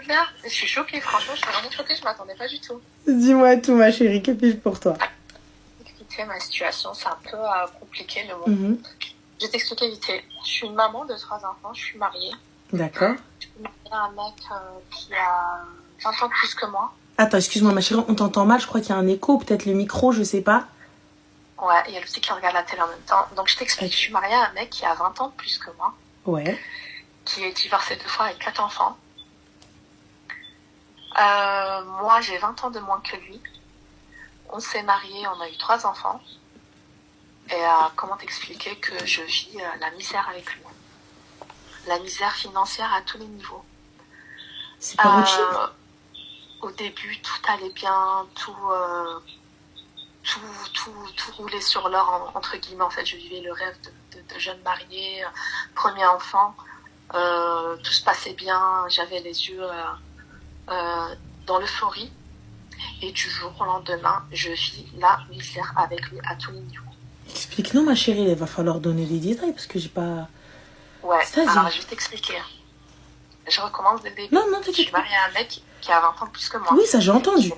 Là, je suis choquée, franchement, je suis vraiment choquée, je m'attendais pas du tout. Dis-moi tout, ma chérie, que puis-je pour toi? Écoutez, ma situation, c'est un peu compliqué, mais bon. Mhm. Je vais t'expliquer vite fait. Je suis une maman de 3 enfants, je suis mariée. D'accord. Je suis mariée à un mec qui a 20 ans de plus que moi. Attends, excuse-moi, ma chérie, on t'entend mal, je crois qu'il y a un écho, peut-être le micro, je sais pas. Ouais, il y a Lucie qui regarde la télé en même temps. Donc je t'explique, je suis mariée à un mec qui a 20 ans de plus que moi. Ouais. Qui est divorcé 2 fois avec 4 enfants. Moi, j'ai 20 ans de moins que lui. On s'est mariés, on a eu 3 enfants. Et comment t'expliquer que je vis la misère avec lui. La misère financière à tous les niveaux. C'est pas votre chiffre. Au début, tout allait bien, tout roulait sur l'or, entre guillemets. En fait, je vivais le rêve de jeune mariée, premier enfant. Tout se passait bien, j'avais les yeux dans l'euphorie. Et du jour au lendemain, je vis la misère avec lui à tous les niveaux. Explique-nous, ma chérie, il va falloir donner les détails parce que j'ai pas. Ouais, C'est-à-dire alors je vais t'expliquer. Je recommence dès le début. Non, Je t'inquiète suis pas. mariée à un mec qui a 20 ans de plus que moi. Oui, ça j'ai entendu.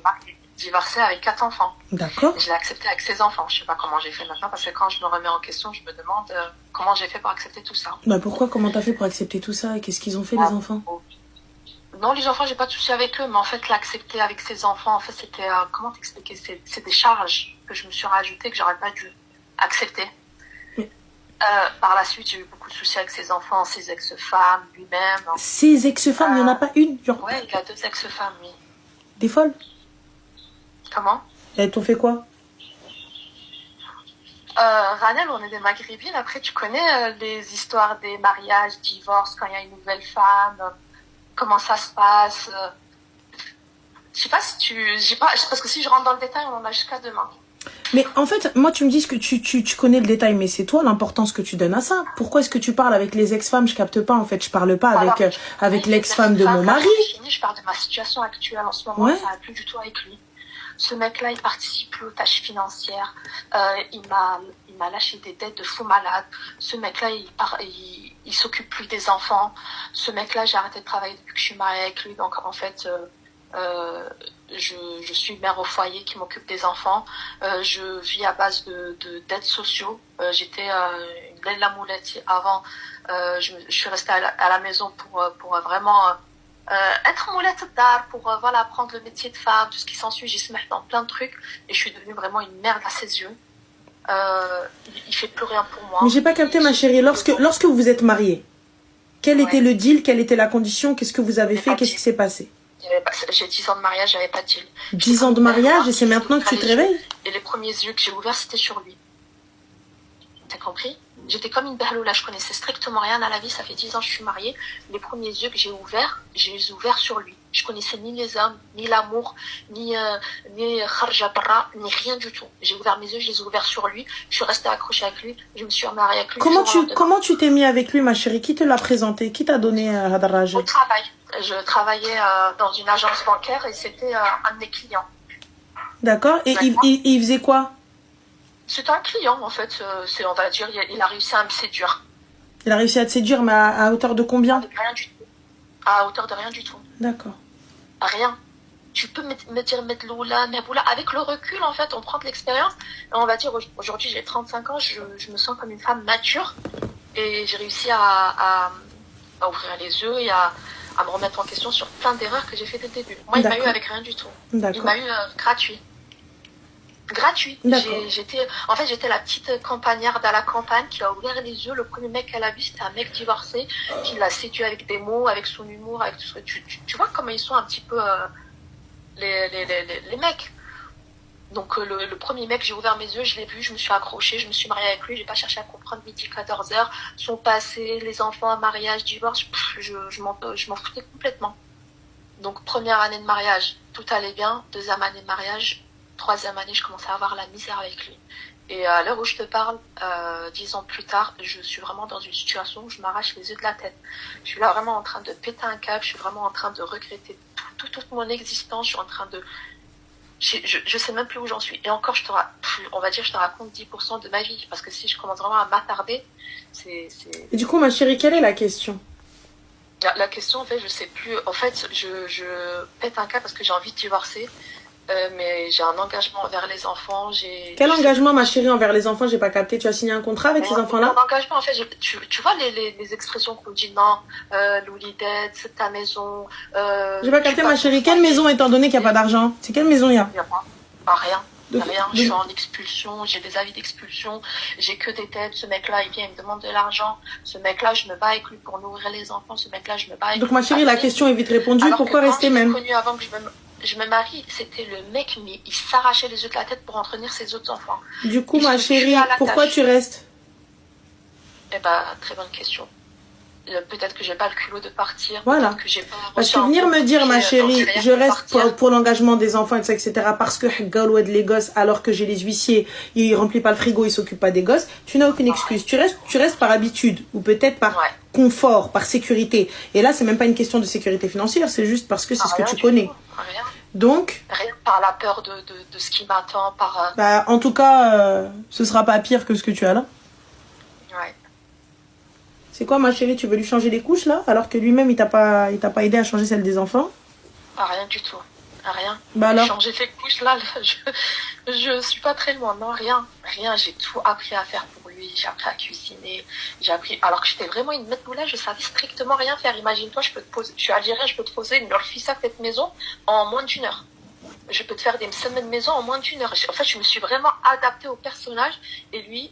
Divorcé avec 4 enfants. D'accord. Je l'ai accepté avec ses enfants. Je sais pas comment j'ai fait maintenant parce que quand je me remets en question, je me demande comment j'ai fait pour accepter tout ça. Bah pourquoi? Comment t'as fait pour accepter tout ça? Et qu'est-ce qu'ils ont fait, les enfants? Non, les enfants, j'ai pas de souci avec eux, mais en fait, l'accepter avec ses enfants, en fait, c'était comment t'expliquer? C'est des charges que je me suis rajoutées que j'aurais pas dû accepter. Mais... par la suite, j'ai eu beaucoup de soucis avec ses enfants, ses ex-femmes, lui-même. Ses ex-femmes, il y en a pas une, genre. Ouais, il a 2 ex-femmes, oui. Des folles? Comment? Elles t'ont fait quoi? Ranel, on est des maghrébines. Après, tu connais les histoires des mariages, divorces, quand il y a une nouvelle femme, comment ça se passe. Je sais pas si parce que si je rentre dans le détail, on en a jusqu'à demain. Mais en fait, moi, tu me dis que tu connais le détail, mais c'est toi l'importance que tu donnes à ça. Pourquoi est-ce que tu parles avec les ex-femmes? Je capte pas, en fait. Je parle pas avec l'ex-femme de mon mari. Je parle de ma situation actuelle en ce moment. Ouais. Ça va plus du tout avec lui. Ce mec-là, il participe plus aux tâches financières. Il m'a lâché des dettes de fou malade. Ce mec-là, il s'occupe plus des enfants. Ce mec-là, j'ai arrêté de travailler depuis que je suis mariée avec lui. Donc, en fait, je suis mère au foyer qui m'occupe des enfants. Je vis à base d'aides sociaux. J'étais une laine la moulette avant. Je suis restée à la maison pour vraiment... être moulette d'art pour voilà prendre le métier de femme, tout ce qui s'ensuit, j'y se met dans plein de trucs et je suis devenue vraiment une merde à ses yeux. Il fait plus rien pour moi. Mais j'ai pas capté, ma chérie. Lorsque vous êtes mariés, quel était le deal? Quelle était la condition? Qu'est-ce que vous avez fait? Qu'est-ce qui s'est passé? J'ai 10 ans de mariage, j'avais pas de deal. 10 ans de mariage et c'est maintenant que tu te réveilles? Et les premiers yeux que j'ai ouverts, c'était sur lui. T'as compris? J'étais comme une berloula, je connaissais strictement rien à la vie, ça fait 10 ans que je suis mariée. Les premiers yeux que j'ai les ouverts sur lui. Je connaissais ni les hommes, ni l'amour, ni kharjabra, ni rien du tout. J'ai ouvert mes yeux, je les ai ouverts sur lui. Je suis restée accrochée avec lui, je me suis mariée avec lui. Comment tu t'es mis avec lui, ma chérie? Qui te l'a présenté? Qui t'a donné Hadaraj? Au travail. Je travaillais dans une agence bancaire et c'était un de mes clients. D'accord. Et il faisait quoi? C'était un client, en fait. On va dire, il a réussi à me séduire. Il a réussi à te séduire, mais à hauteur de combien? Rien du tout. À hauteur de rien du tout. D'accord. Rien. Tu peux me dire Medloula, Meboula. Avec le recul, en fait, on prend de l'expérience. Et on va dire, aujourd'hui, j'ai 35 ans, je me sens comme une femme mature. Et j'ai réussi à ouvrir les yeux et à me remettre en question sur plein d'erreurs que j'ai fait dès le début. Moi, il m'a eu avec rien du tout. Il m'a eu gratuit. J'étais la petite campagnarde à la campagne qui a ouvert les yeux. Le premier mec qu'elle a vu, c'était un mec divorcé qui l'a séduit avec des mots, avec son humour, avec tout ce que tu vois comment ils sont un petit peu les mecs. Donc le premier mec, j'ai ouvert mes yeux, je l'ai vu, je me suis accrochée, je me suis mariée avec lui, j'ai pas cherché à comprendre midi 14h, son passé, les enfants, mariage, divorce, je m'en foutais complètement. Donc première année de mariage, tout allait bien. Deuxième année de mariage, troisième année, je commençais à avoir la misère avec lui. Et à l'heure où je te parle, 10 ans plus tard, je suis vraiment dans une situation où je m'arrache les yeux de la tête. Je suis là vraiment en train de péter un câble, je suis vraiment en train de regretter toute mon existence, je suis en train de... Je sais même plus où j'en suis. Et encore, je te raconte 10% de ma vie. Parce que si je commence vraiment à m'attarder, c'est... Et du coup, ma chérie, quelle est la question? La question, en fait, je sais plus. En fait, je pète un câble parce que j'ai envie de divorcer. Mais j'ai un engagement envers les enfants. Quel engagement, ma chérie, envers les enfants? J'ai pas capté. Tu as signé un contrat avec ces enfants-là? Mon engagement, en fait, tu vois les expressions qu'on dit non, Loulidette, c'est ta maison. J'ai pas capté, ma chérie. Quelle maison, étant donné qu'il n'y a pas d'argent? C'est quelle maison il y a? Il n'y a pas rien. Rien, je suis en expulsion, j'ai des avis d'expulsion, j'ai que des têtes. Ce mec-là, il vient, il me demande de l'argent. Ce mec-là, je me bats avec lui pour nourrir les enfants. Ce mec-là, je me bats avec lui. Donc, ma chérie, la question est vite répondue. Pourquoi rester même? Connu avant que je me marie, c'était le mec, mais il s'arrachait les yeux de la tête pour entretenir ses autres enfants. Du coup, ma chérie, pourquoi tu restes? Eh ben, très bonne question. Peut-être que j'ai pas le culot de partir. Voilà. Que j'ai pas parce que venir me dire, ma chérie, je reste pour l'engagement des enfants, etc. Parce que les gosses, alors que j'ai les huissiers, il remplit pas le frigo, il s'occupe pas des gosses, tu n'as aucune excuse. Tu restes par habitude, ou peut-être par confort, par sécurité. Et là, c'est même pas une question de sécurité financière, c'est juste parce que c'est ce que tu connais. Rien. Donc. Rien par la peur de ce qui m'attend, par. Bah, en tout cas, ce sera pas pire que ce que tu as là. Ouais. C'est quoi, ma chérie, tu veux lui changer les couches, là? Alors que lui-même, il t'a pas aidé à changer celle des enfants? Rien du tout. Rien. Bah alors? Changer les couches, là, je suis pas très loin. Non, rien. Rien. J'ai tout appris à faire pour lui. J'ai appris à cuisiner. J'ai appris... Alors que j'étais vraiment une maître boulette, je savais strictement rien faire. Imagine-toi, je suis algérienne, je peux te poser une leur-fils à cette maison en moins d'une heure. Je peux te faire des semaines maison en moins d'une heure. En fait, je me suis vraiment adaptée au personnage. Et lui,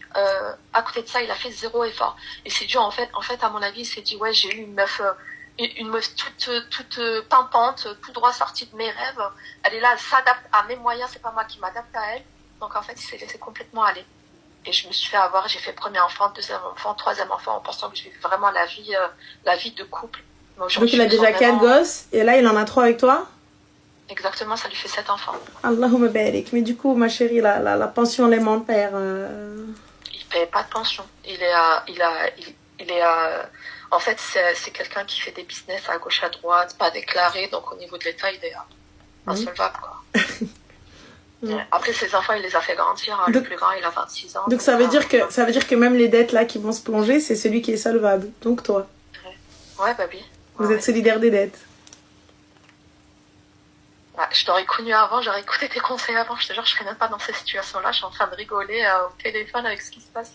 à côté de ça, il a fait zéro effort. Et c'est dû, en fait, à mon avis, il s'est dit, ouais, j'ai eu une meuf toute pimpante, tout droit sortie de mes rêves. Elle est là, elle s'adapte à mes moyens, c'est pas moi qui m'adapte à elle. Donc, en fait, il s'est laissé complètement aller. Et je me suis fait avoir, j'ai fait premier enfant, deuxième enfant, troisième enfant, en pensant que je vivais vraiment la vie de couple. Donc, il a déjà 4 gosses, et là, il en a 3 avec toi? Exactement, ça lui fait 7 enfants. Allahumma barik. Mais du coup, ma chérie, la pension alimentaire... Il paye pas de pension. En fait, c'est quelqu'un qui fait des business à gauche, à droite, pas déclaré. Donc, au niveau de l'État, il est insolvable, quoi. Après, ses enfants, il les a fait grandir. Hein. Le plus grand, il a 26 ans. Donc, ça veut dire que même les dettes, là, qui vont se plonger, c'est celui qui est solvable. Donc, toi. Ouais, bah oui. Vous êtes solidaire des dettes. Je t'aurais connu avant, j'aurais écouté tes conseils avant. Je te jure, je serais même pas dans ces situations-là. Je suis en train de rigoler au téléphone avec ce qui se passe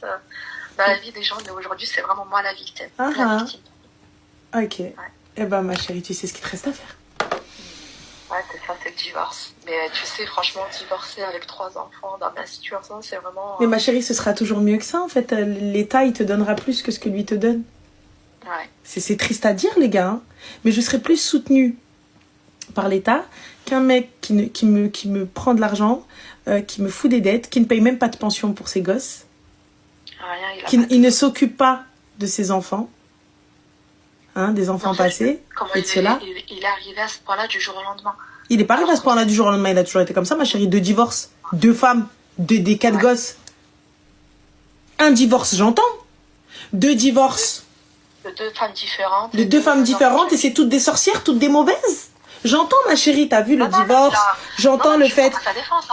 dans la vie des gens. Mais aujourd'hui, c'est vraiment moi la victime. La victime. Ok. Ouais. Eh ben, ma chérie, tu sais ce qu'il te reste à faire. Ouais, c'est ça, c'est le divorce. Mais tu sais, franchement, divorcer avec 3 enfants dans ma situation, c'est vraiment... Mais ma chérie, ce sera toujours mieux que ça, en fait. L'État, il te donnera plus que ce que lui te donne. Ouais. C'est triste à dire, les gars. Hein. Mais je serais plus soutenue par l'État qu'un mec qui me prend de l'argent, qui me fout des dettes, qui ne paye même pas de pension pour ses gosses, il ne s'occupe pas de ses enfants, hein, des enfants passés, et de cela. Il est arrivé à ce point-là du jour au lendemain. Il n'est pas arrivé à ce point-là du jour au lendemain, il a toujours été comme ça, ma chérie. 2 divorces, 2 femmes, des 4 gosses. Un divorce, j'entends. 2 divorces. De 2 femmes différentes. De 2 femmes différentes, et c'est toutes des sorcières, toutes des mauvaises. J'entends, ma chérie, t'as vu le divorce, j'entends le fait...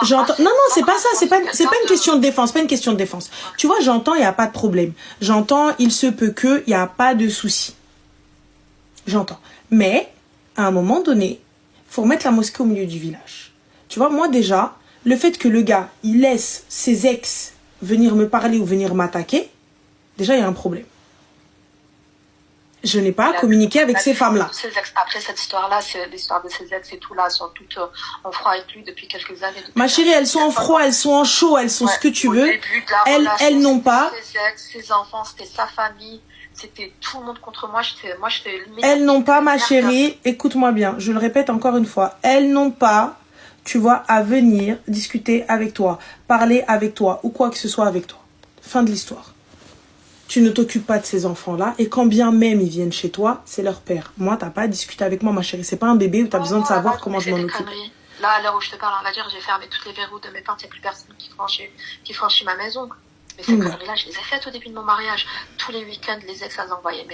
J'entends. Non, c'est pas ça, c'est pas une question de défense, c'est pas une question de défense. Tu vois, j'entends, il n'y a pas de problème. J'entends, il se peut que, il n'y a pas de souci. J'entends. Mais, à un moment donné, faut remettre la mosquée au milieu du village. Tu vois, moi déjà, le fait que le gars, il laisse ses ex venir me parler ou venir m'attaquer, déjà, il y a un problème. Je n'ai pas communiqué avec ces femmes-là. Après cette histoire-là, c'est l'histoire de ses ex et tout là, sont toutes en froid avec lui depuis quelques années. Ma chérie, elles sont en froid, elles sont en chaud, elles sont ce que tu veux. Elles n'ont pas. Ses ex, ses enfants, c'était sa famille, c'était tout le monde contre moi. J'étais. Elles n'ont pas, ma chérie. Écoute-moi bien, je le répète encore une fois. Elles n'ont pas, tu vois, à venir discuter avec toi, parler avec toi ou quoi que ce soit avec toi. Fin de l'histoire. Tu ne t'occupes pas de ces enfants-là, et quand bien même ils viennent chez toi, c'est leur père. Moi, t'as pas à discuter avec moi, ma chérie. C'est pas un bébé où t'as besoin de savoir comment je m'en occupe. Là, à l'heure où je te parle, on va dire, j'ai fermé tous les verrous de mes portes, il n'y a plus personne qui franchit ma maison. Mais ces conneries-là, je les ai faites au début de mon mariage. Tous les week-ends, les ex, elles envoyaient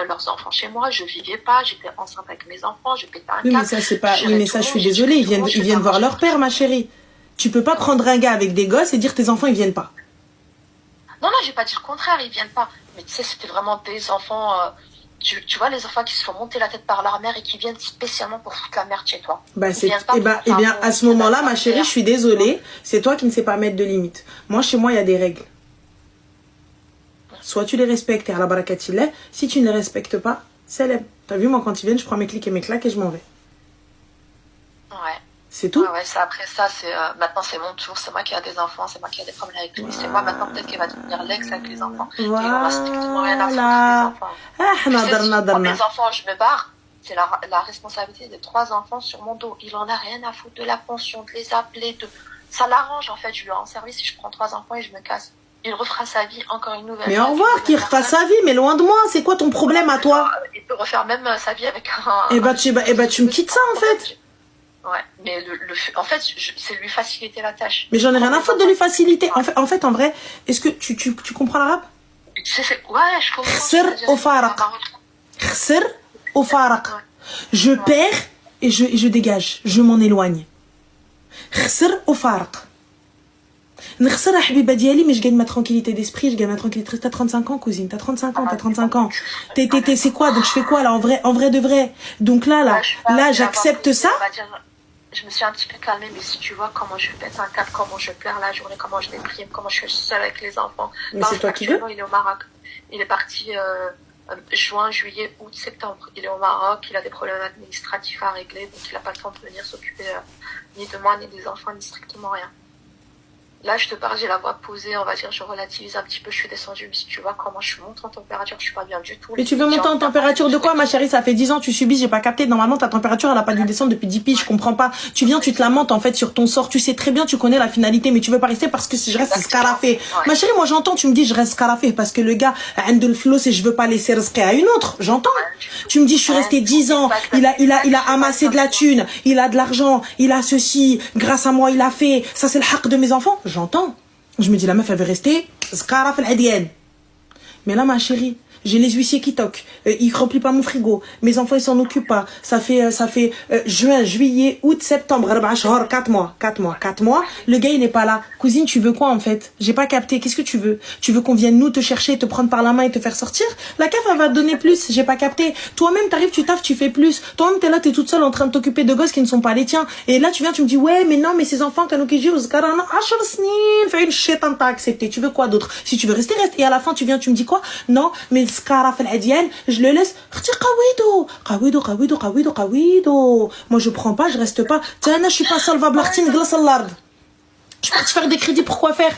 leurs enfants chez moi. Je vivais pas, j'étais enceinte avec mes enfants, je pétais un câble. Mais ça, c'est pas... Oui, mais ça, je suis désolée, ils viennent voir leur père, ma chérie. Tu peux pas prendre un gars avec des gosses et dire tes enfants, ils viennent pas. Non, je vais pas dire le contraire, ils viennent pas. Mais tu sais, c'était vraiment des enfants Tu vois les enfants qui se font monter la tête par leur mère et qui viennent spécialement pour foutre la merde chez toi. Eh bien, à ce moment-là, ma chérie, je suis désolée. C'est toi qui ne sais pas mettre de limites. Moi, chez moi, il y a des règles. Soit tu les respectes et à la barakatillah. Si tu ne les respectes pas, célèbre. T'as vu, moi, quand ils viennent, je prends mes clics et mes claques et je m'en vais. Ouais. C'est tout. Ouais, après ça, maintenant c'est mon tour, c'est moi qui ai des enfants, c'est moi qui ai des problèmes avec lui, c'est moi maintenant peut-être qui va devenir l'ex avec les enfants. Et il n'aura strictement rien à foutre des enfants. Les enfants, je me barre, c'est la responsabilité des 3 enfants sur mon dos. Il en a rien à foutre de la pension, de les appeler, ça l'arrange en fait, je lui rends service et je prends 3 enfants et je me casse. Il refera sa vie encore une nouvelle. Mais au revoir, qu'il refasse sa vie, mais loin de moi, c'est quoi ton problème à toi? Il peut refaire même sa vie avec un... Eh ben, tu me quittes ça en fait. Ouais, mais en fait, c'est lui faciliter la tâche. Mais j'en ai rien à foutre de lui faciliter. En fait, en vrai, est-ce que tu comprends l'arabe? Ouais, je comprends. Khsir au faraq. Khsir au faraq. Je perds et je dégage. Je m'en éloigne. Khsir au faraq. نخسر حبيبه ديالي mais je gagne ma tranquillité d'esprit, je gagne ma tranquillité. T'as 35 ans cousine, t'as 35 ans. C'est quoi? Donc je fais quoi là en vrai de vrai? Donc là j'accepte ça. Je me suis un petit peu calmée, mais si tu vois comment je pète un câble, comment je pleure la journée, comment je déprime, comment je suis seule avec les enfants. Mais c'est toi qui veux. Il est au Maroc. Il est parti juin, juillet, août, septembre. Il est au Maroc, il a des problèmes administratifs à régler, donc il n'a pas le temps de venir s'occuper ni de moi, ni des enfants, ni strictement rien. Là, je te parle, j'ai la voix posée, on va dire, je relativise un petit peu, je suis descendue, mais si tu vois comment je monte en température, je suis pas bien du tout. Mais tu veux monter en température de quoi, ma chérie? Ça fait 10 ans, tu subis, j'ai pas capté. Normalement, ta température, elle a pas dû descendre depuis 10 piges, je comprends pas. Tu viens, tu te lamentes, en fait, sur ton sort. Tu sais très bien, tu connais la finalité, mais tu veux pas rester parce que si je reste scarafé. Ma chérie, moi, j'entends, tu me dis, je reste scarafé parce que le gars, a de flow, et je veux pas laisser risquer à une autre. J'entends. Tu me dis, je suis restée 10 ans, il a amassé de la thune, il a de l'argent, il a ceci, grâce à moi, il a fait, ça c'est le haq de mes enfants. J'entends. Je me dis, la meuf, elle veut rester zkara fil adienne. Mais là, ma chérie, j'ai les huissiers qui toquent. Ils remplissent pas mon frigo. Mes enfants, ils s'en occupent pas. Ça fait juin, juillet, août, septembre. 4 mois. Le gars, il n'est pas là. Cousine, tu veux quoi, en fait? J'ai pas capté. Qu'est-ce que tu veux? Tu veux qu'on vienne nous te chercher, te prendre par la main et te faire sortir? La CAF, elle va te donner plus. J'ai pas capté. Toi-même, t'arrives, tu taffes, tu fais plus. Toi-même, t'es là, t'es toute seule en train de t'occuper de gosses qui ne sont pas les tiens. Et là, tu viens, tu me dis, ouais, mais non, mais ces enfants, t'as t'as accepté. Tu veux quoi d'autre? Si tu veux rester, reste. Et à la fin, tu viens, tu me dis quoi? Non, mais zkara fil adienne, je le laisse. Moi, je prends pas, je reste pas. Tiens, je suis pas solvable. Je suis partie faire des crédits pour quoi faire?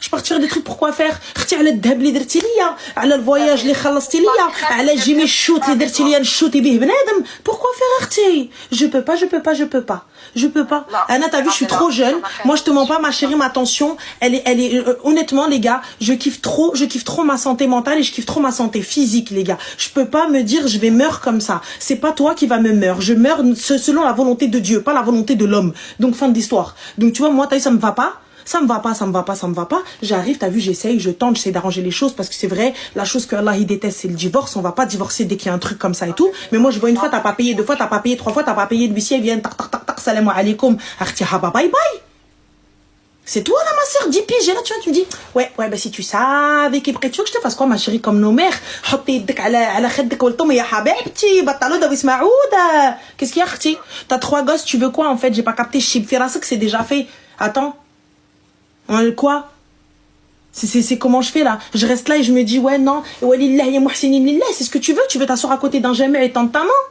Je parti faire des trucs pour quoi faire. اختي على الذهب اللي درتي ليا, على الفواياج اللي خلصتي ليا, على جيمي الشوت اللي درتي ليا نشوتي به بنادم. Pourquoi faire اختي? Je peux pas. Anna, t'as vu, je suis trop jeune. Moi, je te mens pas, ma chérie, ma tension, elle est honnêtement, les gars, je kiffe trop ma santé mentale et je kiffe trop ma santé physique, les gars. Je peux pas me dire je vais meurer comme ça. C'est pas toi qui va me meurer. Je meurs selon la volonté de Dieu, pas la volonté de l'homme. Donc fin d'histoire. Donc tu vois, moi, ça me va pas. Ça me va pas. J'arrive, t'as vu, j'essaye, je tente, j'essaie d'arranger les choses parce que c'est vrai, la chose que Allah il déteste, c'est le divorce. On va pas divorcer dès qu'il y a un truc comme ça et tout. Mais moi, je vois une fois, t'as pas payé, 2 fois, t'as pas payé, 3 fois, t'as pas payé, l'huissier vient, tac, salam alaikum, arti haba, bye bye. C'est toi là, ma soeur, 10 piges. Et là, tu vois, tu me dis, ouais, bah si tu savais qu'il prête, tu veux que je te fasse quoi, ma chérie, comme nos mères? Qu'est-ce qu'il y a, arti? T'as 3 gosses, tu veux quoi en fait? J'ai pas capté, que c'est déjà fait. Attends. Quoi? C'est comment je fais là? Je reste là et je me dis ouais non, c'est ce que tu veux t'asseoir à côté d'un jamais et tendre ta main?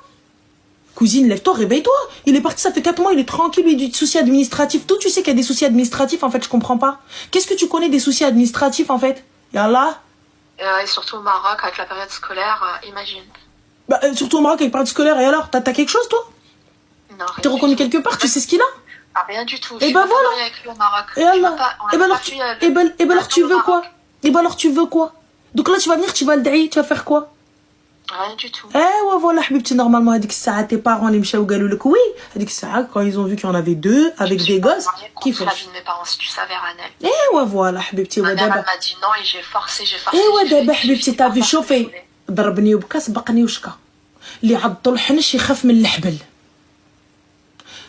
Cousine, lève-toi, réveille-toi. Il est parti, ça fait 4 mois, il est tranquille, il a des soucis administratifs. Toi, tu sais qu'il y a des soucis administratifs, en fait, je comprends pas. Qu'est-ce que tu connais des soucis administratifs, en fait? Yallah. Et surtout au Maroc, avec la période scolaire, imagine. Bah, surtout au Maroc, avec la période scolaire, et alors? T'as quelque chose, toi? Non. T'es reconnu quelque part, tu sais ce qu'il a? Ah, rien du tout. Et bah voilà. Avec lui au Maroc. Et alors tu veux quoi? Et bah alors tu veux quoi? Donc là tu vas venir, tu vas le daï, tu vas faire quoi? Rien du tout. Ouais voilà حبيبتي, normalement هذيك الساعة tes parents les مشاو قالوا لك oui. هذيك الساعة quand ils ont vu qu'il y en avait 2 avec des gosses qui font. La vie de mes parents, si tu savais, Ranel. Et ouais voilà حبيبتي. Ma mère m'a dit non et j'ai forcé. Et ouais دابا حبيبتي t'as vu شوفي ضربني وبكى سبقني وشكى. اللي عضو الحنش يخاف من الحبل.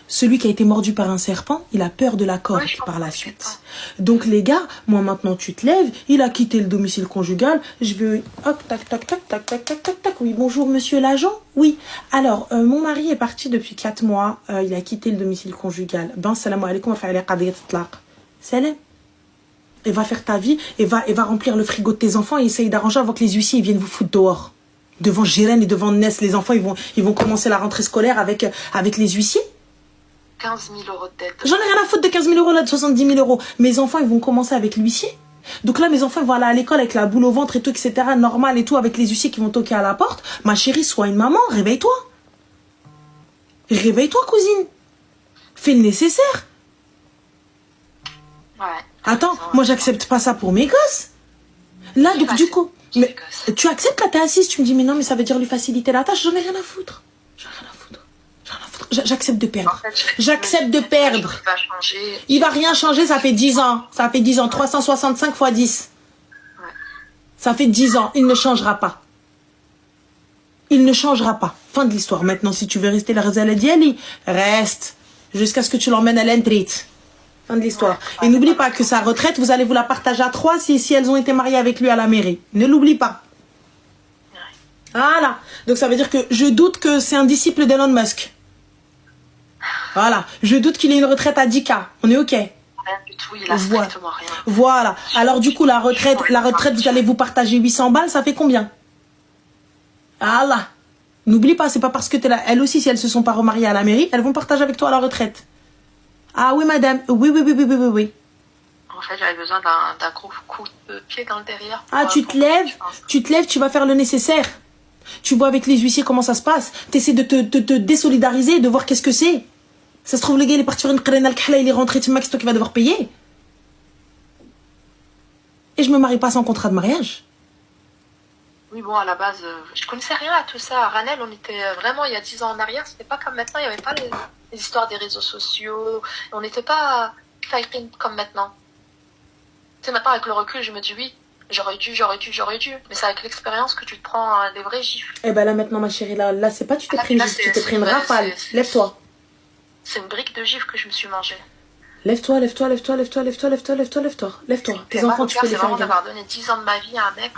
celui qui a été mordu par un serpent, il a peur de la corde par la suite. Donc les gars, moi maintenant tu te lèves, il a quitté le domicile conjugal, je veux, hop, tac, tac, tac, tac, tac, tac, tac, tac, oui, bonjour monsieur l'agent, oui. Alors, mon mari est parti depuis 4 mois, il a quitté le domicile conjugal. Ben, salam alaikum, salam. Et va faire ta vie, et va remplir le frigo de tes enfants et essaye d'arranger avant que les huissiers viennent vous foutre dehors. Devant Gérène et devant Ness, les enfants, ils vont commencer la rentrée scolaire avec les huissiers. 15 000 euros de dette. J'en ai rien à foutre de 15 000 euros, là, de 70 000 euros. Mes enfants, ils vont commencer avec l'huissier. Donc là, mes enfants, ils vont aller à l'école avec la boule au ventre et tout, etc. Normal et tout, avec les huissiers qui vont toquer à la porte. Ma chérie, sois une maman, réveille-toi. Réveille-toi, cousine. Fais le nécessaire. Ouais. Attends, moi, j'accepte pas ça pour mes gosses. Là, donc, du coup, mais tu acceptes, là, t'es assise, tu me dis, mais non, mais ça veut dire lui faciliter la tâche. J'en ai rien à foutre. J'accepte de perdre. En fait, j'accepte de perdre. Il va rien changer, ça fait 10 ans. Ça fait 10 ans. 365 fois 10. Ouais. Ça fait 10 ans. Il ne changera pas. Il ne changera pas. Fin de l'histoire. Maintenant, si tu veux rester la Razala Diali, reste. Jusqu'à ce que tu l'emmènes à l'entrit. Fin de l'histoire. Ouais, et n'oublie pas que sa retraite, vous allez vous la partager à 3 si elles ont été mariées avec lui à la mairie. Ne l'oublie pas. Ouais. Voilà. Donc ça veut dire que je doute que c'est un disciple d'Elon Musk. Voilà, je doute qu'il ait une retraite à 10K. On est OK. Rien du tout, il a strictement rien. Voilà. Alors du coup, la retraite, vous allez vous partager 800 balles, ça fait combien? Voilà. N'oublie pas, c'est pas parce que t'es là. Elles aussi, si elles se sont pas remariées à la mairie, elles vont partager avec toi la retraite. Ah oui, madame. Oui. En fait, j'avais besoin d'un gros coup de pied dans le derrière. Ah, tu te lèves, tu vas faire le nécessaire. Tu vois avec les huissiers comment ça se passe. T'essaies de te désolidariser, de voir qu'est-ce que c'est. Ça se trouve, le gars, il est parti faire une qrena al-khla, il est rentré, c'est toi qui vas devoir payer. Et je me marie pas sans contrat de mariage. Oui, bon, à la base, je connaissais rien à tout ça. À Ranel, on était vraiment, il y a 10 ans en arrière, c'était pas comme maintenant, il y avait pas les histoires des réseaux sociaux. On n'était pas comme maintenant. Tu sais, maintenant, avec le recul, je me dis oui, j'aurais dû. Mais c'est avec l'expérience que tu te prends des vrais gifles. Eh ben là, maintenant, ma chérie, là, c'est pas tu t'es pris une gifle, tu t'es pris une rafale. Lève-toi. C'est une brique de gifle que je me suis mangée. Lève-toi. Tes enfants, tu peux les faire. C'est vraiment d'avoir donné 10 ans de ma vie à un mec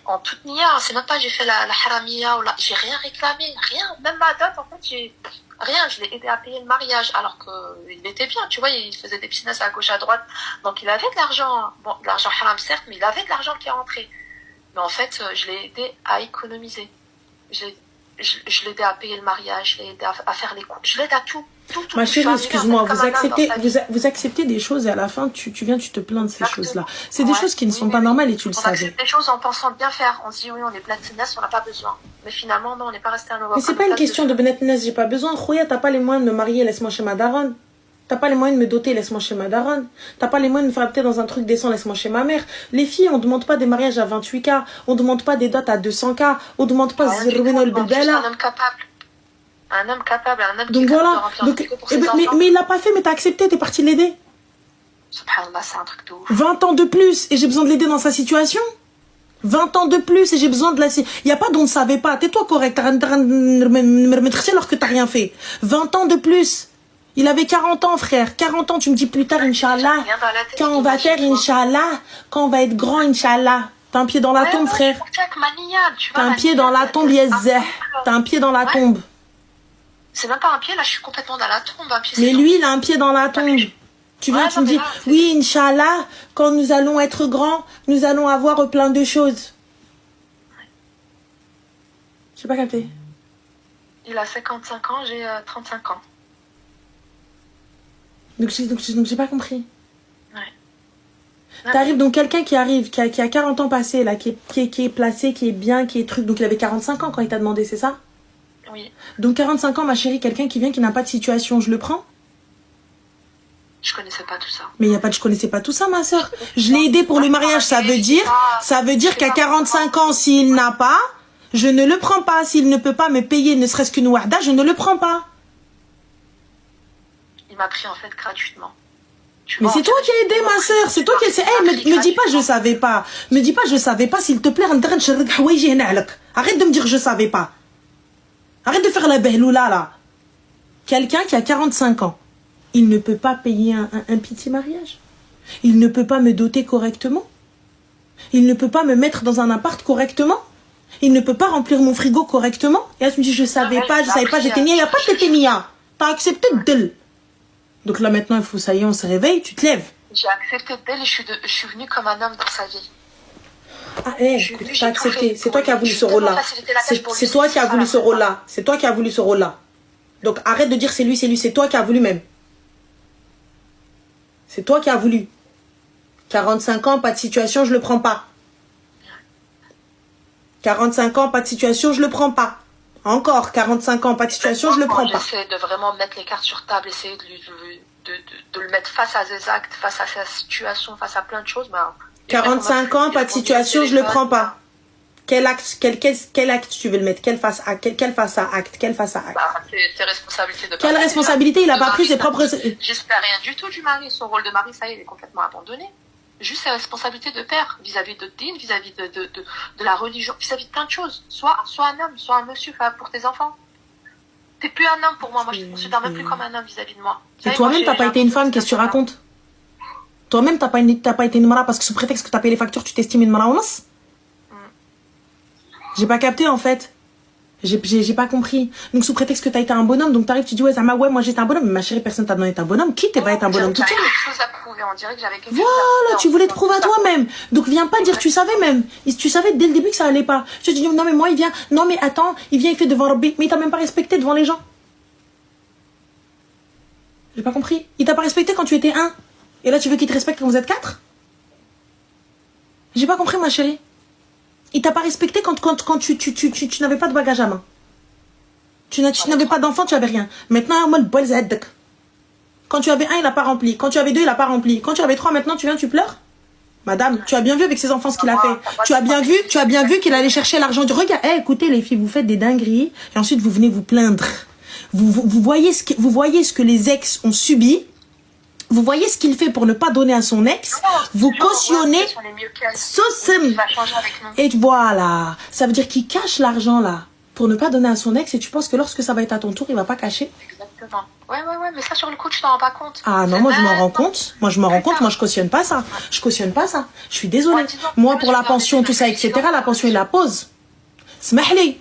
en toute nia. C'est même pas j'ai fait la haramia ou la... J'ai rien réclamé, rien. Même ma dot, en fait, rien. Je l'ai aidé à payer le mariage alors qu'il était bien. Tu vois, il faisait des business à gauche, à droite. Donc il avait de l'argent. Bon, de l'argent haram certes, mais il avait de l'argent qui est rentré. Mais en fait, je l'ai aidé à économiser. Je l'ai aidé à payer le mariage, je l'ai aidé à faire les cours. Je l'aide à tout. Ma chérie, excuse-moi, vous acceptez des choses et à la fin, tu viens, tu te plains de ces choses-là. C'est des choses qui ne sont pas normales et tu le savais. On accepte des choses en pensant bien faire. On se dit oui, on est platinasse, on n'a pas besoin. Mais finalement, non, on n'est pas resté à nos. Mais c'est pas une question de benetness, j'ai pas besoin. Khoya, t'as pas les moyens de me marier, laisse-moi chez ma daronne. T'as pas les moyens de me doter, laisse-moi chez ma daronne. T'as pas les moyens de me faire habiter dans un truc décent, laisse-moi chez ma mère. Les filles, on demande pas des mariages à 28K, on demande pas des dots à 200K, on demande pas un homme capable. Un homme capable, un homme donc qui voilà. Donc, mais il l'a pas fait, mais t'as accepté, t'es parti l'aider. Subhanallah, c'est un truc de ouf. 20 ans de plus et j'ai besoin de l'aider dans sa situation. 20 ans de plus et j'ai besoin de la... Il n'y a pas d'on ne savait pas. Tais-toi correct. Alors que t'as rien fait. 20 ans de plus. Il avait 40 ans, frère. 40 ans, tu me dis plus tard, Inch'Allah. Quand on va faire, Inch'Allah. Quand on va être grand, Inch'Allah. T'as un pied dans la tombe, frère. T'as un pied dans la tombe, Yezzeh. T'as un pied dans la tombe. C'est même pas un pied, là, je suis complètement dans la tombe. Mais lui, il a un pied dans la tombe. Tu viens, tu me dis, oui, Inch'Allah, quand nous allons être grands, nous allons avoir plein de choses. J'ai pas capté. Il a 55 ans, j'ai 35 ans. Donc j'ai pas compris. Ouais. T'arrives donc quelqu'un qui arrive, qui a 40 ans passé, là, qui est placé, qui est bien, qui est truc. Donc il avait 45 ans quand il t'a demandé, c'est ça? Oui. Donc 45 ans, ma chérie, quelqu'un qui vient, qui n'a pas de situation, je le prends? Je connaissais pas tout ça. Mais je connaissais pas tout ça, ma soeur. Je l'ai aidé pour le mariage, ça veut dire qu'à 45 ans, s'il n'a pas, je ne le prends pas. S'il ne peut pas me payer ne serait-ce qu'une warda, je ne le prends pas. Il m'a pris en fait gratuitement. Mais c'est toi qui as aidé, ma soeur. C'est toi qui as... Hey, me dis pas je savais pas. Me dis pas je savais pas, s'il te plaît. Arrête de me dire je savais pas. Arrête de faire la behloula, là. Quelqu'un qui a 45 ans, il ne peut pas payer un petit mariage. Il ne peut pas me doter correctement. Il ne peut pas me mettre dans un appart correctement. Il ne peut pas remplir mon frigo correctement. Et là, tu me dis, je savais pas, j'étais nia. Il n'y a pas de t'étais nia. T'as accepté de d'elle. Donc là, maintenant, il faut, ça y est, on se réveille, tu te lèves. J'ai accepté d'elle et je suis venue comme un homme dans sa vie. Ah, t'as accepté. C'est toi qui as voulu ce rôle-là. C'est toi qui as voulu ce rôle-là. C'est toi qui as voulu ce rôle-là. Donc arrête de dire c'est lui, c'est toi qui as voulu même. C'est toi qui as voulu. 45 ans, pas de situation, je le prends pas. 45 ans, pas de situation, je le prends pas. Encore 45 ans, pas de situation, je le prends pas. J'essaie de vraiment mettre les cartes sur table, essayer de le mettre face à ses actes, face à sa situation, face à plein de choses. 45 ans, pas de situation, je le prends pas. Quel acte tu veux le mettre? Quelle face à acte? C'est responsabilité de Quelle responsabilité? Il a pas pris ses propres... J'espère rien du tout du mari. Son rôle de mari, ça y est, il est complètement abandonné. Juste ses responsabilités de père, vis-à-vis de din, vis-à-vis de la religion, vis-à-vis de plein de choses. Soit un homme, soit un monsieur pour tes enfants. T'es plus un homme pour moi. Moi, je te considère même plus comme un homme vis-à-vis de moi. Et toi-même, t'as pas été une femme, qu'est-ce que tu racontes? Toi-même, t'as pas été une mara parce que sous prétexte que t'as payé les factures, tu t'estimes une mara ou non? J'ai pas capté, en fait. J'ai pas compris. Donc, sous prétexte que t'as été un bonhomme, donc t'arrives, tu dis, ouais, Zama, ouais, moi j'étais un bonhomme, mais ma chérie, personne t'a demandé d'être un bonhomme. Qui t'es pas être un bonhomme toute seule? Voilà, tu voulais te prouver à toi-même. Donc, viens pas dire, tu savais même. Tu savais dès le début que ça allait pas. Je te dis, non, mais moi, il vient, non, mais attends, il vient, il fait devant Rabbi, mais il t'a même pas respecté devant les gens. J'ai pas compris. Il t'a pas respecté quand tu étais un. Et là, tu veux qu'il te respecte quand vous êtes 4? J'ai pas compris, ma chérie. Il t'a pas respecté quand tu n'avais pas de bagage à main. Tu n'avais pas d'enfant, tu avais rien. Maintenant, moi, le bol zedek. Quand tu avais 1, il a pas rempli. Quand tu avais 2, il a pas rempli. Quand tu avais 3, maintenant, tu viens, tu pleures. Madame, tu as bien vu avec ses enfants ce qu'il a fait. Tu as bien vu qu'il allait chercher l'argent. Regarde, écoutez, les filles, vous faites des dingueries. Et ensuite, vous venez vous plaindre. Vous voyez ce que les ex ont subi. Vous voyez ce qu'il fait pour ne pas donner à son ex. Vous cautionnez. Et voilà. Ça veut dire qu'il cache l'argent là pour ne pas donner à son ex. Et tu penses que lorsque ça va être à ton tour, il va pas cacher. Exactement. Ouais. Mais ça, sur le coup, tu t'en rends pas compte. Ah non, moi je m'en rends compte. Moi je cautionne pas ça. Je suis désolée. Moi pour la pension, tout ça, etc. La pension, il la pose. Smahli.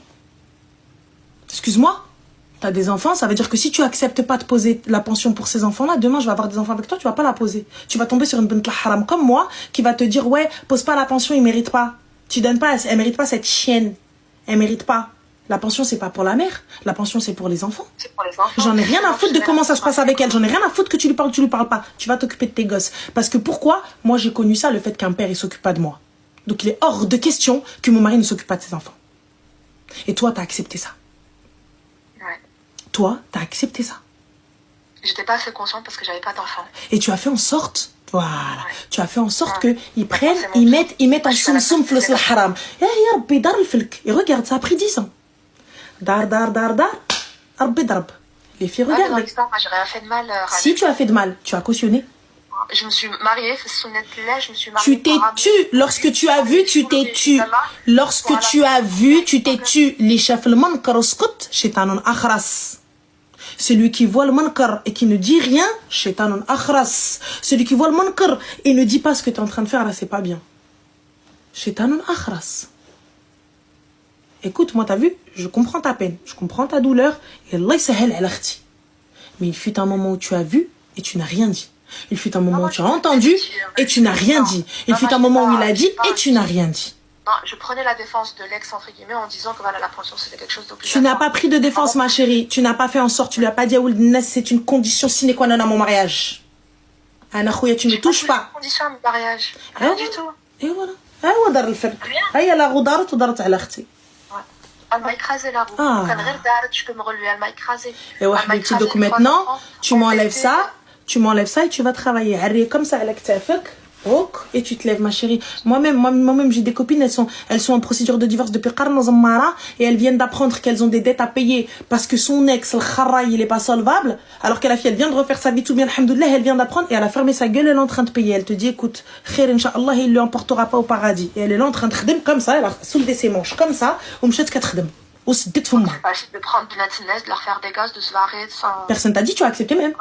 Excuse-moi. T'as des enfants, ça veut dire que si tu acceptes pas de poser la pension pour ces enfants-là, demain je vais avoir des enfants avec toi, tu vas pas la poser. Tu vas tomber sur une bint haram comme moi, qui va te dire, ouais, pose pas la pension, il mérite pas. Tu donnes pas, elle mérite pas cette chienne. Elle mérite pas. La pension, c'est pas pour la mère. La pension, c'est pour les enfants. C'est pour les enfants. J'en ai rien à foutre de comment ça se passe avec elle. J'en ai rien à foutre que tu lui parles pas. Tu vas t'occuper de tes gosses. Parce que pourquoi? Moi, j'ai connu ça, le fait qu'un père, il s'occupe pas de moi. Donc, il est hors de question que mon mari ne s'occupe pas de ses enfants. Et toi, t'as accepté ça. Toi, t'as accepté ça. J'étais pas assez consciente parce que j'avais pas d'enfant. Et tu as fait en sorte, voilà, tu as fait en sorte que ils prennent, ils mettent en soum flous le haram. Et regarde, ça a pris 10 ans. Dar, arbi darb. Les filles, regarde. Moi, j'ai rien fait de mal. Si tu as fait de mal, tu as cautionné. Je me suis mariée, c'est Sounnet-là, je me suis mariée. Tu t'es tu, lorsque tu as vu, tu t'es tu. Lorsque tu as vu, tu t'es tu. Les chefs le mankar oskut, shaitanun akhras. Celui qui voit le mankar et qui ne dit rien, shaitanun akhras. Celui qui voit le mankar et ne dit pas ce que tu es en train de faire, là, c'est pas bien. Shaitanun akhras. Écoute, moi, t'as vu, je comprends ta peine, je comprends ta douleur, et Allah sahel al akhti. Mais il fut un moment où tu as vu et tu n'as rien dit. Il fut un moment où tu as entendu et tu n'as rien dit. Il fut un moment où il a dit et tu n'as rien dit. Non, je prenais la défense de l'ex, entre guillemets, en disant que voilà, la pension, c'était quelque chose d'obligatoire. Tu n'as pas pris de défense, ma chérie. Tu n'as pas fait en sorte, tu lui as pas dit, c'est une condition sine qua non à mon mariage. Anakouya, tu ne touches pas. Condition à mon mariage. Rien du tout. Et voilà. Rien. La roudarat ou darat ala khti. Elle m'a écrasé la roue. Je peux me relever, elle m'a écrasé. Et ouais, donc maintenant, tu m'enlèves ça et tu vas travailler. Arrête comme ça, avec ta fek. Et tu te lèves, ma chérie. Moi-même, j'ai des copines, elles sont en procédure de divorce depuis Qarn Zammara et elles viennent d'apprendre qu'elles ont des dettes à payer parce que son ex, le kharraï, il est pas solvable. Alors que la fille, elle vient de refaire sa vie tout bien, alhamdoulilah, elle vient d'apprendre et elle a fermé sa gueule, elle est en train de payer. Elle te dit, écoute, khair, inch'Allah, il ne l'emportera pas au paradis. Et elle est là en train de khdim comme ça, elle a soulevé ses manches comme ça, ou m'chet katkhdim. وسدت فمها. De prendre Bnat Nes, de leur faire des gosses, de se barrer sans... Personne t'a dit, tu as accepté même.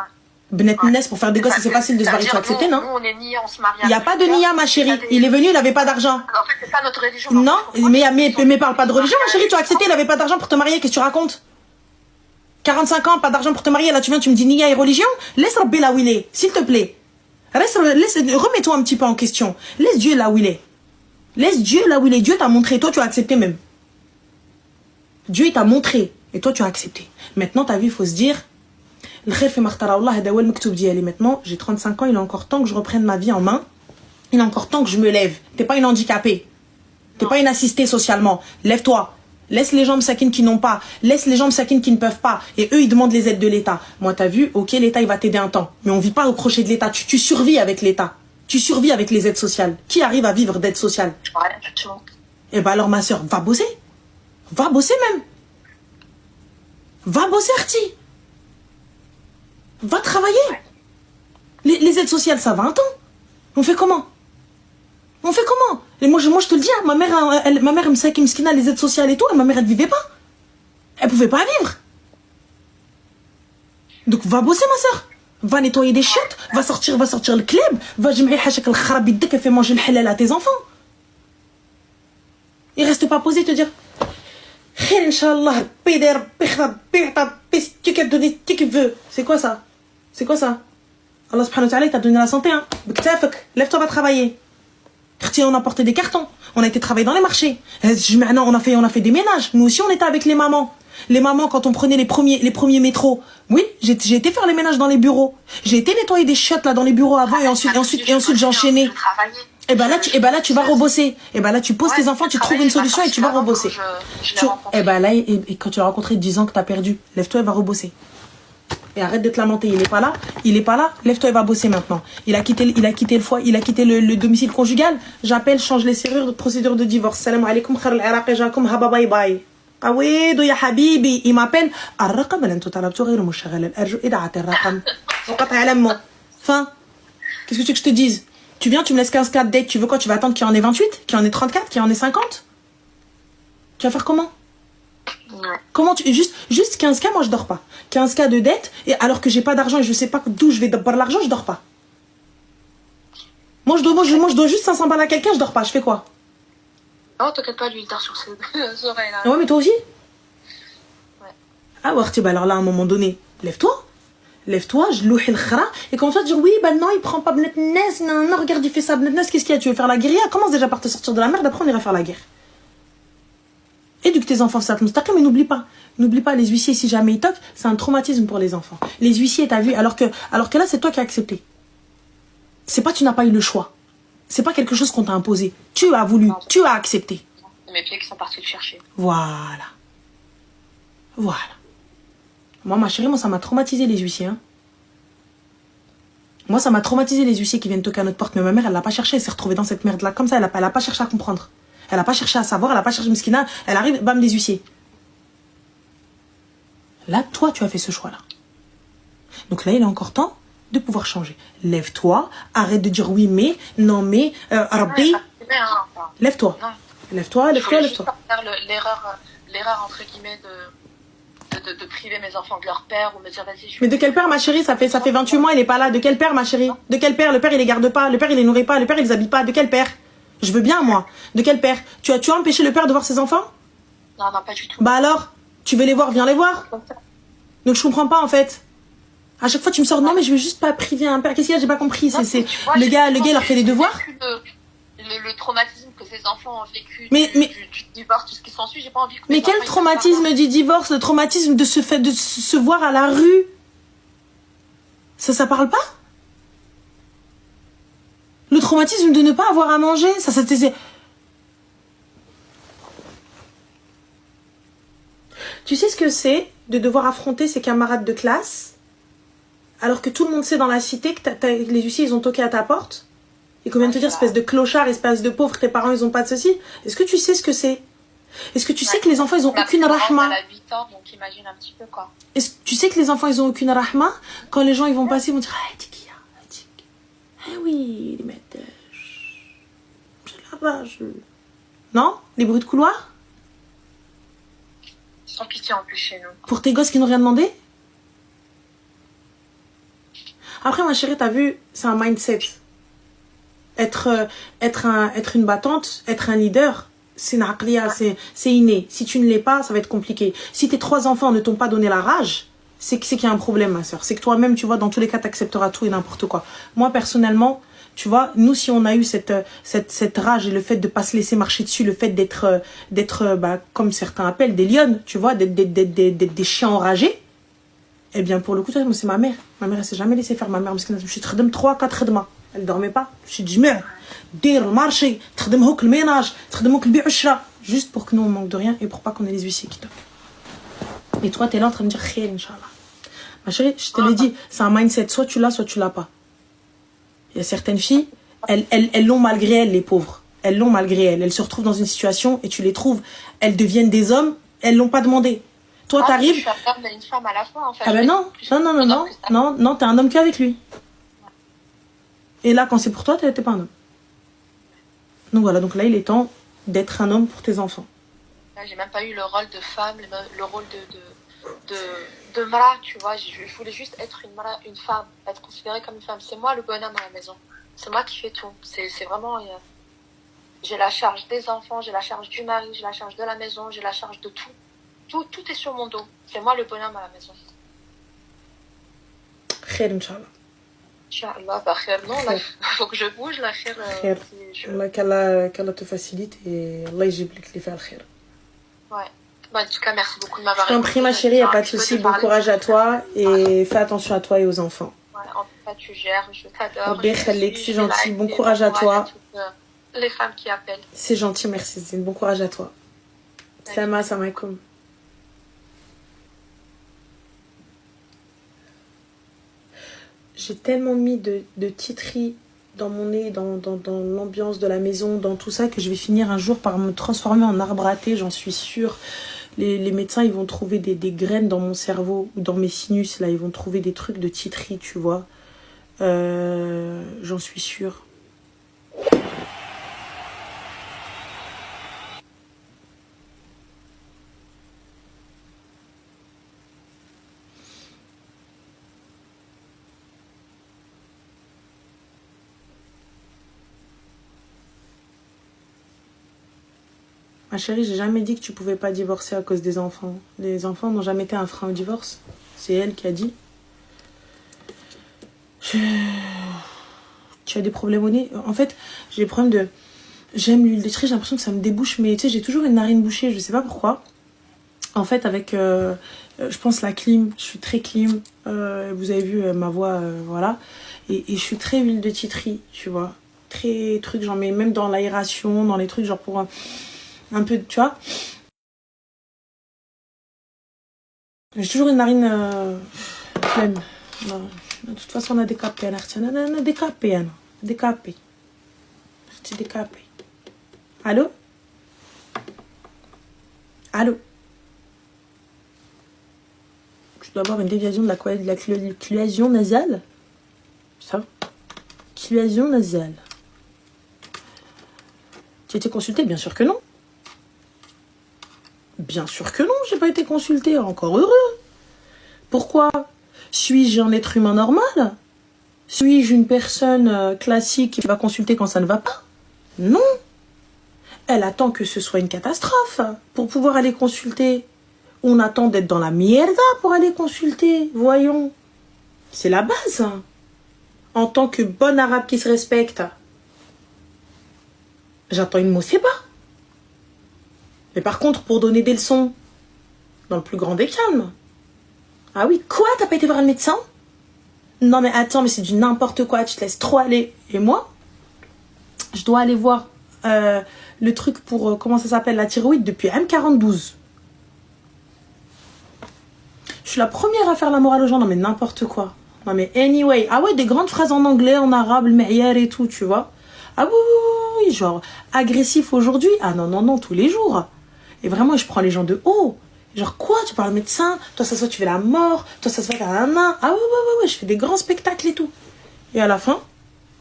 Bnat Nes pour faire des gosses, c'est facile de se barrer, tu as accepté, non? Nous, on est niais, on se marie. Il n'y a pas de nia, ma chérie. Il est venu, il n'avait pas d'argent. En fait, c'est pas notre religion. Non, mais parle pas de religion, ma chérie, tu as accepté, il n'avait pas d'argent pour te marier, qu'est-ce que tu racontes? 45 ans, pas d'argent pour te marier, là tu viens, tu me dis nia et religion? Laisse Rabbi là où il est, s'il te plaît. Remets-toi un petit peu en question. Laisse Dieu là où il est. Laisse Dieu là où il est. Dieu t'a montré, toi tu as accepté même. Dieu il t'a montré, et toi tu as accepté. Maintenant, ta vie, il faut se dire, maintenant, j'ai 35 ans, il est encore temps que je reprenne ma vie en main. Il est encore temps que je me lève. T'es pas une handicapée. T'es pas une assistée socialement. Lève-toi. Laisse les gens sakines qui n'ont pas. Laisse les gens sakines qui ne peuvent pas. Et eux, ils demandent les aides de l'État. Moi, t'as vu, ok, l'État, il va t'aider un temps. Mais on vit pas au crochet de l'État. Tu survis avec l'État. Tu survis avec les aides sociales. Qui arrive à vivre d'aide sociale? Ouais, effectivement. Eh ben alors, ma soeur, va bosser. Va bosser même. Va bosser, Arti. Va travailler. Les aides sociales, ça va un temps. On fait comment? On fait comment? Et moi, je te le dis, hein, ma mère, me sait qu'il a les aides sociales et tout, et ma mère, elle vivait pas. Elle pouvait pas vivre. Donc, va bosser, ma soeur. Va nettoyer des chiottes, va sortir le club, va jem'hi hachak al-kharabidek et fais manger le halal à tes enfants. Il reste pas posé te dire Khair, Inch'Allah, tu as donné ce qu'il veut. C'est quoi ça? C'est quoi ça? Allah subhanahu wa ta'ala, il t'a donné la santé, hein. Lève-toi, va travailler. On a porté des cartons, on a été travailler dans les marchés. Maintenant, on a fait des ménages. Nous aussi, on était avec les mamans. Les mamans, quand on prenait les premiers métros. Oui, j'ai été faire les ménages dans les bureaux. J'ai été nettoyer des chiottes là dans les bureaux avant et ensuite j'enchaînais. Et ben là, tu vas rebosser. Et ben là, tu poses tes enfants, tu trouves une solution et tu vas rebosser. Et ben là, et quand tu l'as rencontré 10 ans que t'as perdu, lève-toi et va rebosser. Et arrête de te lamenter, il est pas là, lève-toi et va bosser maintenant. Il a quitté le foyer, il a quitté le domicile conjugal. J'appelle, change les serrures de procédure de divorce. Salam alaikum, khar al-Iraqi jakum, haba bye bye. Awedou ya habibi, il m'appelle. Ar-raqam lan tutalabtu ghayr mushghal al-arju ida'at ar-raqam. Waqata alammo. Fin. Qu'est-ce que tu veux que je te dise? Tu viens, tu me laisses 15 cas de dette, tu veux quoi? Tu vas attendre qu'il y en ait 28, qu'il y en ait 34, qu'il y en ait 50? Tu vas faire comment? Ouais. Comment tu... Juste 15K, moi je dors pas. 15K de dette, et alors que j'ai pas d'argent et je sais pas d'où je vais boire l'argent, je dors pas. Moi je dois juste 500 balles à quelqu'un, je dors pas. Je fais quoi? Oh, t'inquiète pas, lui, il dort sur ses oreilles là. Ouais, mais toi aussi? Ouais. Ah ouais, bah alors là, à un moment donné, lève-toi, je louche le khara, et comme ça, tu dis oui, bah non, il prend pas Bnat Nes, non, regarde, il fait ça, Bnat Nes, qu'est-ce qu'il y a? Tu veux faire la guérilla? Commence déjà par te sortir de la merde, après on ira faire la guerre. Éduque tes enfants, ça te mustaqim, mais n'oublie pas, les huissiers, si jamais ils toquent, c'est un traumatisme pour les enfants. Les huissiers, t'as vu, alors que là, c'est toi qui as accepté. C'est pas, tu n'as pas eu le choix. C'est pas quelque chose qu'on t'a imposé. Tu as voulu, tu as accepté. Mes pieds qui sont partis le chercher. Voilà. Moi, ma chérie, ça m'a traumatisé les huissiers, hein. Moi, ça m'a traumatisé les huissiers qui viennent toquer à notre porte. Mais ma mère, elle l'a pas cherché, elle s'est retrouvée dans cette merde-là. Comme ça, elle a pas cherché à comprendre. Elle a pas cherché à savoir, elle a pas cherché Miskina. Elle arrive, bam, les huissiers. Là, toi, tu as fait ce choix-là. Donc là, il est encore temps de pouvoir changer. Lève-toi, arrête de dire oui, mais, non, mais, Rabbi. Lève-toi. Lève-toi. L'erreur, entre guillemets, de priver mes enfants de leur père ou me dire vas-y. Mais de quel père, ma chérie? Ça fait 28 mois, il est pas là. De quel père, ma chérie? De quel père? Le père, il les garde pas. Le père, il les nourrit pas. Le père, il les habille pas. De quel père? Je veux bien, moi. De quel père? Tu as empêché le père de voir ses enfants? Non, pas du tout. Bah alors? Tu veux les voir, viens les voir. Donc je comprends pas, en fait. À chaque fois, tu me sors, non, mais je veux juste pas priver un père. Qu'est-ce qu'il y a? J'ai pas compris. Le gars, il leur fait des devoirs. Le traumatisme que ces enfants ont vécu du divorce, tout ce qui s'ensuit, j'ai pas envie que... Mais quel traumatisme du divorce? Le traumatisme de se voir à la rue? Ça parle pas? Le traumatisme de ne pas avoir à manger, Tu sais ce que c'est de devoir affronter ses camarades de classe alors que tout le monde sait dans la cité que les huissiers ils ont toqué à ta porte et qu'on vient de te dire espèce de clochard, espèce de pauvre, tes parents ils ont pas de ceci. Est-ce que tu sais ce que c'est? Est-ce que tu sais que les enfants ils ont aucune rahma? Elle a 8 ans, donc imagine un petit peu quoi. Est-ce que tu sais que les enfants ils ont aucune rahma? Quand les gens ils vont passer ils vont dire ah oui, les mecs, j'ai la rage. Non? Les bruits de couloir? Sans pitié en plus chez nous. Pour tes gosses qui n'ont rien demandé? Après, ma chérie, t'as vu, c'est un mindset. Être une battante, être un leader, c'est une aqliya, c'est inné. Si tu ne l'es pas, ça va être compliqué. Si tes 3 enfants ne t'ont pas donné la rage, c'est qu'il y a un problème, ma soeur. C'est que toi-même, tu vois, dans tous les cas, t'accepteras tout et n'importe quoi. Moi, personnellement, tu vois, nous, si on a eu cette rage et le fait de pas se laisser marcher dessus, le fait d'être, comme certains appellent, des lionnes, tu vois, d'être des chiens enragés, eh bien, pour le coup, c'est ma mère. Ma mère, elle s'est jamais laissée faire. Ma mère, parce que je suis 3, 4 khedma. Elle dormait pas. Je suis dit, mère, dire le marché, le ménage, le bi'ushra. Juste pour que nous, on manque de rien et pour pas qu'on ait les huissiers qui tombent. Et toi, t'es là en train de dire, khair, Inch'Allah. Ma chérie, je te l'ai dit, c'est un mindset. Soit tu l'as, soit tu l'as pas. Il y a certaines filles, elles l'ont malgré elles, les pauvres. Elles l'ont malgré elles. Elles se retrouvent dans une situation et tu les trouves, elles deviennent des hommes, elles l'ont pas demandé. Toi, t'arrives. Je suis un homme et une femme à la fois, en fait. Ah ben non, non, t'es un homme qu'avec lui. Et là, quand c'est pour toi, t'es pas un homme. Donc voilà, donc là, il est temps d'être un homme pour tes enfants. J'ai même pas eu le rôle de femme, le rôle de mara, tu vois. Je voulais juste être une femme, être considérée comme une femme. C'est moi le bonhomme à la maison. C'est moi qui fais tout. C'est vraiment... j'ai la charge des enfants, j'ai la charge du mari, j'ai la charge de la maison, j'ai la charge de tout. Tout est sur mon dos. C'est moi le bonhomme à la maison. Khair, Inch'Allah. Inch'Allah, bah khair, non, là, faut que je bouge, là, khair. Qu'Allah te facilite et Allah yjib les faire khair. Ouais. Bah, en tout cas, merci beaucoup de m'avoir écouté. Je t'en prie, ma chérie, il n'y a pas de souci. Bon courage à toi et fais attention à toi et aux enfants. Ouais, en tout cas, tu gères, je t'adore. C'est gentil, bon courage à toi. Les femmes qui appellent. C'est gentil, merci Zine. Bon courage à toi. Salam alaikum. J'ai tellement mis de titris dans mon nez, dans l'ambiance de la maison, dans tout ça, que je vais finir un jour par me transformer en arbre à thé, j'en suis sûre. Les médecins, ils vont trouver des graines dans mon cerveau, ou dans mes sinus, là, ils vont trouver des trucs de titris, tu vois. J'en suis sûre. Ma chérie, j'ai jamais dit que tu pouvais pas divorcer à cause des enfants. Les enfants n'ont jamais été un frein au divorce. C'est elle qui a dit. Tu as des problèmes au nez. En fait, j'ai des problèmes de... J'aime l'huile d'étrier, j'ai l'impression que ça me débouche. Mais tu sais, j'ai toujours une narine bouchée, je sais pas pourquoi. En fait, avec, je pense, la clim. Je suis très clim. Vous avez vu ma voix, voilà. Et je suis très huile de titri, tu vois. Très truc, j'en mets même dans l'aération, dans les trucs, genre pour... un peu, tu vois. J'ai toujours une narine flemme. De toute façon, on a décapé. On a décapé. Décapé. C'est décapé. Allô? Allô? Je dois avoir une déviation de la cloison nasale. Ça? Cloison nasale. Tu as été consultée? Bien sûr que non. Bien sûr que non, j'ai pas été consultée. Encore heureux. Pourquoi? Suis-je un être humain normal? Suis-je une personne classique qui va consulter quand ça ne va pas? Non. Elle attend que ce soit une catastrophe pour pouvoir aller consulter. On attend d'être dans la mierda pour aller consulter. Voyons. C'est la base. En tant que bon arabe qui se respecte, j'attends une moussiba. Mais par contre, pour donner des leçons, dans le plus grand des calmes. Ah oui, quoi? T'as pas été voir un médecin? Non mais attends, mais c'est du n'importe quoi, tu te laisses trop aller. Et moi, je dois aller voir le truc pour, comment ça s'appelle, la thyroïde depuis M42. Je suis la première à faire la morale aux gens, non mais n'importe quoi. Non mais anyway, ah ouais, des grandes phrases en anglais, en arabe, le meilleur et tout, tu vois. Ah oui, genre, agressif aujourd'hui. Ah non, tous les jours. Et vraiment, je prends les gens de haut. Genre, quoi? Tu parles au médecin? Toi, ça se voit, tu fais la mort. Toi, ça se voit, t'as un nain. Ah ouais, je fais des grands spectacles et tout. Et à la fin,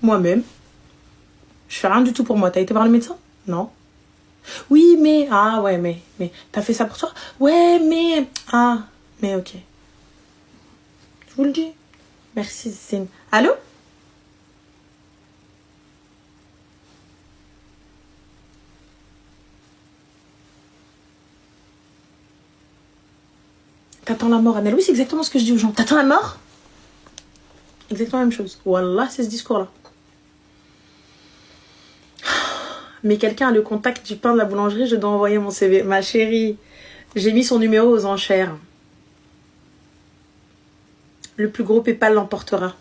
moi-même, je fais rien du tout pour moi. T'as été voir le médecin? Non. Oui, mais... Ah, ouais, mais... T'as fait ça pour toi? Ouais, mais... Ah, mais ok. Je vous le dis. Merci, Cécile. Allô? T'attends la mort, Annelle. Oui, c'est exactement ce que je dis aux gens. T'attends la mort? Exactement la même chose. Wallah, c'est ce discours-là. Mais quelqu'un a le contact du pain de la boulangerie, je dois envoyer mon CV. Ma chérie, j'ai mis son numéro aux enchères. Le plus gros PayPal l'emportera.